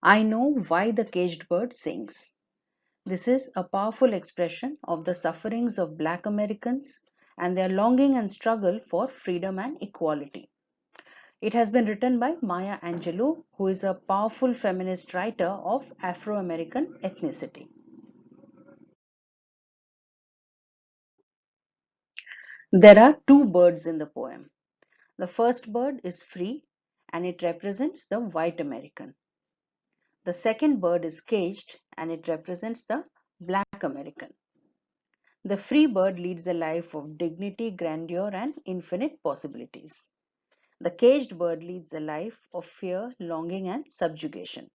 I know why the caged bird sings. This is a powerful expression of the sufferings of Black Americans and their longing and struggle for freedom and equality. It has been written by Maya Angelou, who is a powerful feminist writer of Afro-American ethnicity. There are two birds in the poem. The first bird is free and it represents the white American. The second bird is caged and it represents the Black American. The free bird leads a life of dignity, grandeur, and infinite possibilities. The caged bird leads a life of fear, longing, and subjugation.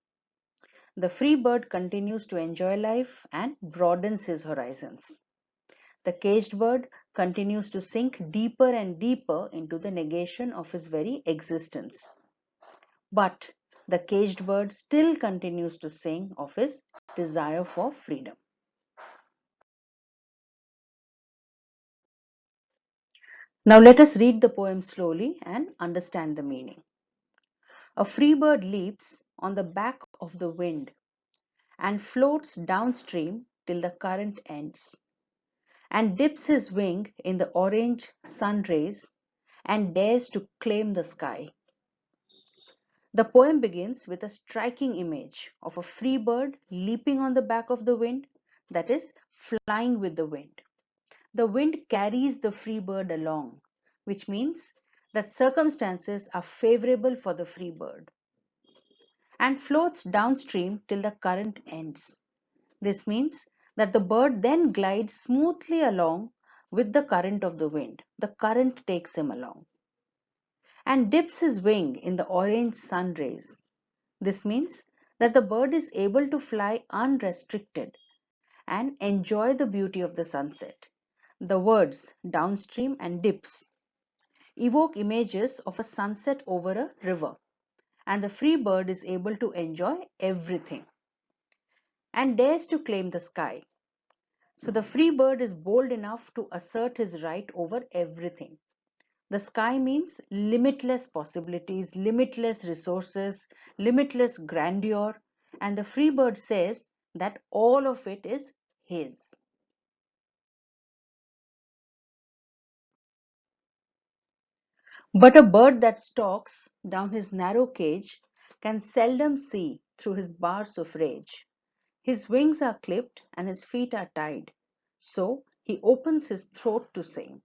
The free bird continues to enjoy life and broadens his horizons. The caged bird continues to sink deeper and deeper into the negation of his very existence. But the caged bird still continues to sing of his desire for freedom. Now let us read the poem slowly and understand the meaning. A free bird leaps on the back of the wind and floats downstream till the current ends, and dips his wing in the orange sun rays and dares to claim the sky. The poem begins with a striking image of a free bird leaping on the back of the wind, that is, flying with the wind. The wind carries the free bird along, which means that circumstances are favorable for the free bird, and floats downstream till the current ends. This means that the bird then glides smoothly along with the current of the wind. The current takes him along and dips his wing in the orange sun rays. This means that the bird is able to fly unrestricted and enjoy the beauty of the sunset. The words downstream and dips evoke images of a sunset over a river, and the free bird is able to enjoy everything and dares to claim the sky. So the free bird is bold enough to assert his right over everything. The sky means limitless possibilities, limitless resources, limitless grandeur, and the free bird says that all of it is his. But a bird that stalks down his narrow cage can seldom see through his bars of rage. His wings are clipped and his feet are tied, so he opens his throat to sing.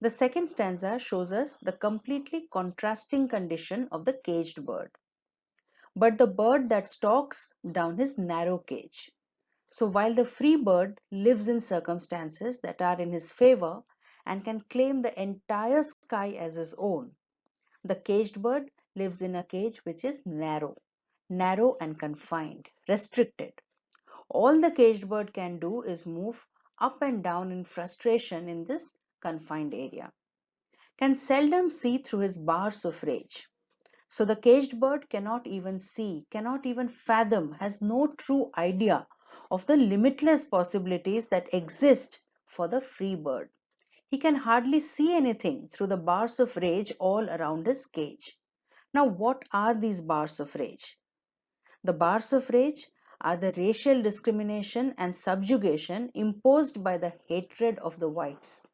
The second stanza shows us the completely contrasting condition of the caged bird, but the bird that stalks down his narrow cage. So while the free bird lives in circumstances that are in his favor and can claim the entire sky as his own, the caged bird lives in a cage which is narrow and confined, restricted. All the caged bird can do is move up and down in frustration in this confined area, can seldom see through his bars of rage. So the caged bird cannot even see, cannot even fathom, has no true idea of the limitless possibilities that exist for the free bird. He can hardly see anything through the bars of rage all around his cage. Now, what are these bars of rage? The bars of rage are the racial discrimination and subjugation imposed by the hatred of the whites.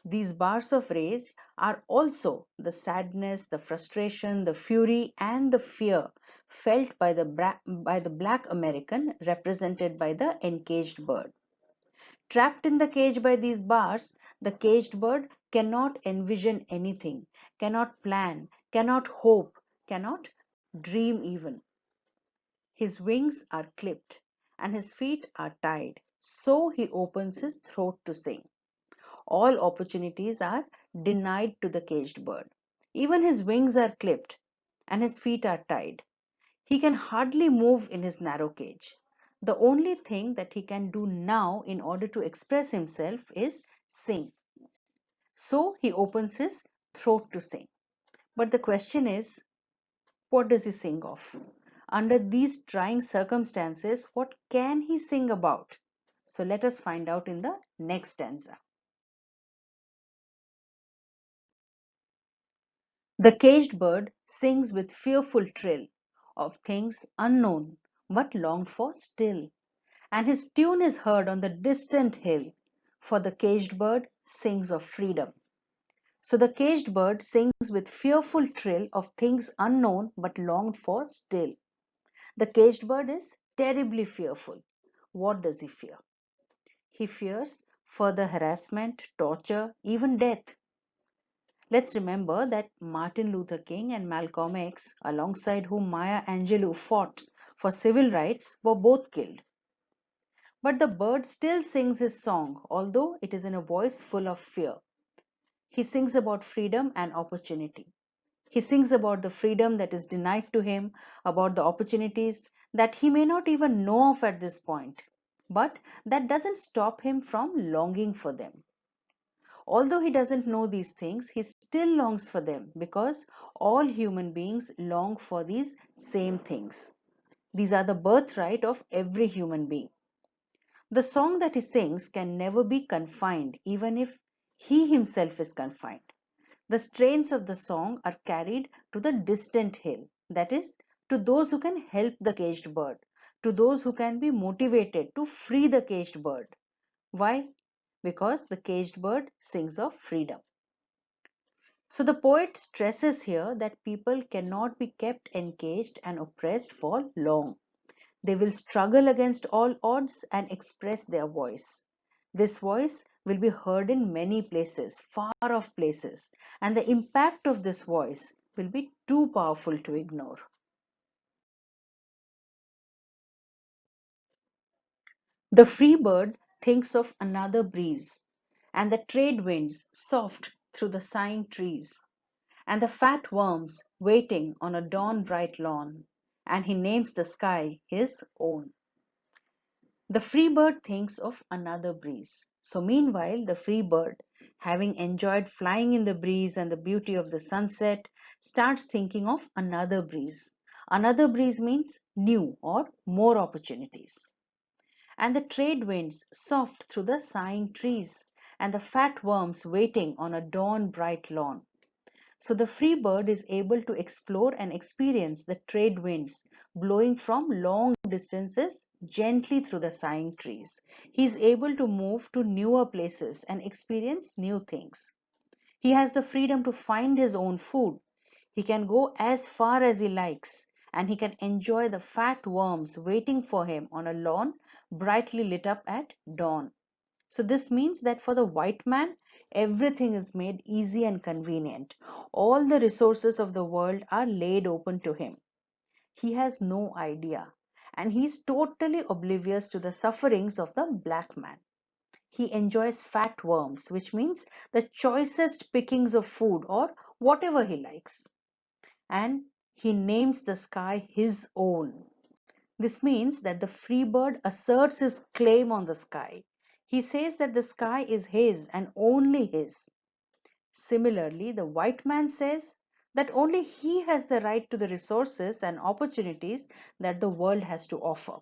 These bars of rage are also the sadness, the frustration, the fury, and the fear felt by the Black American represented by the encaged bird. Trapped in the cage by these bars, the caged bird cannot envision anything, cannot plan, cannot hope, cannot dream even. His wings are clipped and his feet are tied, so he opens his throat to sing. All opportunities are denied to the caged bird. Even his wings are clipped and his feet are tied. He can hardly move in his narrow cage. The only thing that he can do now in order to express himself is sing. So he opens his throat to sing. But the question is, what does he sing of? Under these trying circumstances, what can he sing about? So let us find out in the next stanza. The caged bird sings with fearful trill of things unknown but longed for still, and his tune is heard on the distant hill, for the caged bird sings of freedom. So the caged bird sings with fearful trill of things unknown but longed for still. The caged bird is terribly fearful. What does he fear? He fears further harassment, torture, even death. Let's remember that Martin Luther King and Malcolm X, alongside whom Maya Angelou fought for civil rights, were both killed. But the bird still sings his song, although it is in a voice full of fear. He sings about freedom and opportunity. He sings about the freedom that is denied to him, about the opportunities that he may not even know of at this point. But that doesn't stop him from longing for them. Although he doesn't know these things, he still longs for them because all human beings long for these same things. These are the birthright of every human being. The song that he sings can never be confined, even if he himself is confined. The strains of the song are carried to the distant hill, that is, to those who can help the caged bird, to those who can be motivated to free the caged bird. Why? Because the caged bird sings of freedom. So the poet stresses here that people cannot be kept encaged and oppressed for long. They will struggle against all odds and express their voice. This voice will be heard in many places, far off places, and the impact of this voice will be too powerful to ignore. The free bird thinks of another breeze, and the trade winds soft through the sighing trees, and the fat worms waiting on a dawn bright lawn, and he names the sky his own. The free bird thinks of another breeze. So meanwhile, the free bird, having enjoyed flying in the breeze and the beauty of the sunset, starts thinking of another breeze. Another breeze means new or more opportunities. And the trade winds soft through the sighing trees, and the fat worms waiting on a dawn bright lawn. So the free bird is able to explore and experience the trade winds blowing from long distances gently through the sighing trees. He is able to move to newer places and experience new things. He has the freedom to find his own food. He can go as far as he likes, and he can enjoy the fat worms waiting for him on a lawn brightly lit up at dawn. So this means that for the white man, everything is made easy and convenient. All the resources of the world are laid open to him. He has no idea, and he is totally oblivious to the sufferings of the black man. He enjoys fat worms, which means the choicest pickings of food or whatever he likes. And he names the sky his own. This means that the free bird asserts his claim on the sky. He says that the sky is his and only his. Similarly, the white man says that only he has the right to the resources and opportunities that the world has to offer.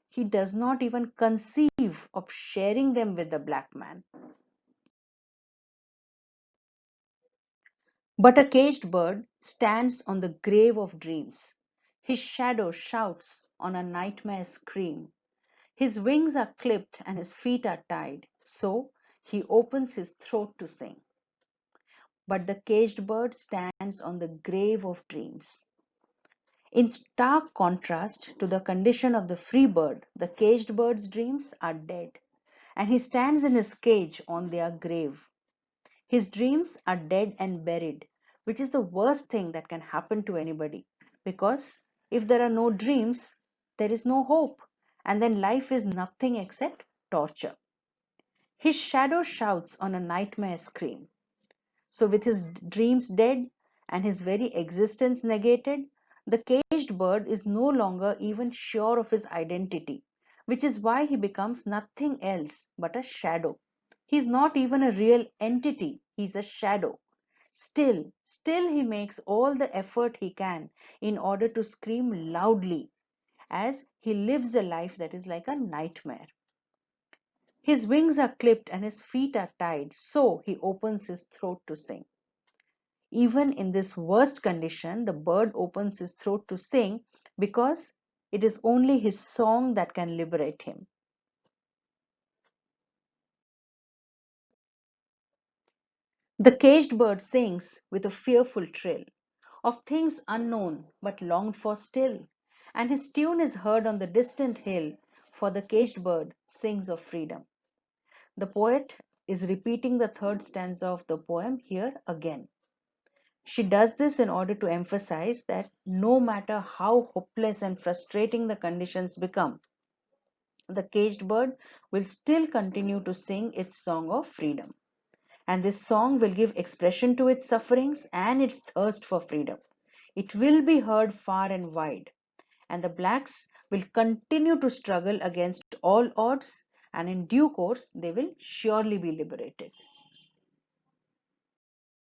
He does not even conceive of sharing them with the black man. But a caged bird stands on the grave of dreams. His shadow shouts on a nightmare scream. His wings are clipped and his feet are tied, so he opens his throat to sing. But the caged bird stands on the grave of dreams. In stark contrast to the condition of the free bird, the caged bird's dreams are dead, and he stands in his cage on their grave. His dreams are dead and buried, which is the worst thing that can happen to anybody, because if there are no dreams, there is no hope, and then life is nothing except torture. His shadow shouts on a nightmare scream. So, with his dreams dead and his very existence negated, the caged bird is no longer even sure of his identity, which is why he becomes nothing else but a shadow. He's not even a real entity, he's a shadow. Still, he makes all the effort he can in order to scream loudly as he lives a life that is like a nightmare. His wings are clipped and his feet are tied, so he opens his throat to sing. Even in this worst condition, the bird opens his throat to sing because it is only his song that can liberate him. The caged bird sings with a fearful trill of things unknown but longed for still, and his tune is heard on the distant hill, for the caged bird sings of freedom. The poet is repeating the third stanza of the poem here again. She does this in order to emphasize that no matter how hopeless and frustrating the conditions become, the caged bird will still continue to sing its song of freedom. And this song will give expression to its sufferings and its thirst for freedom. It will be heard far and wide, and the blacks will continue to struggle against all odds, and in due course, they will surely be liberated.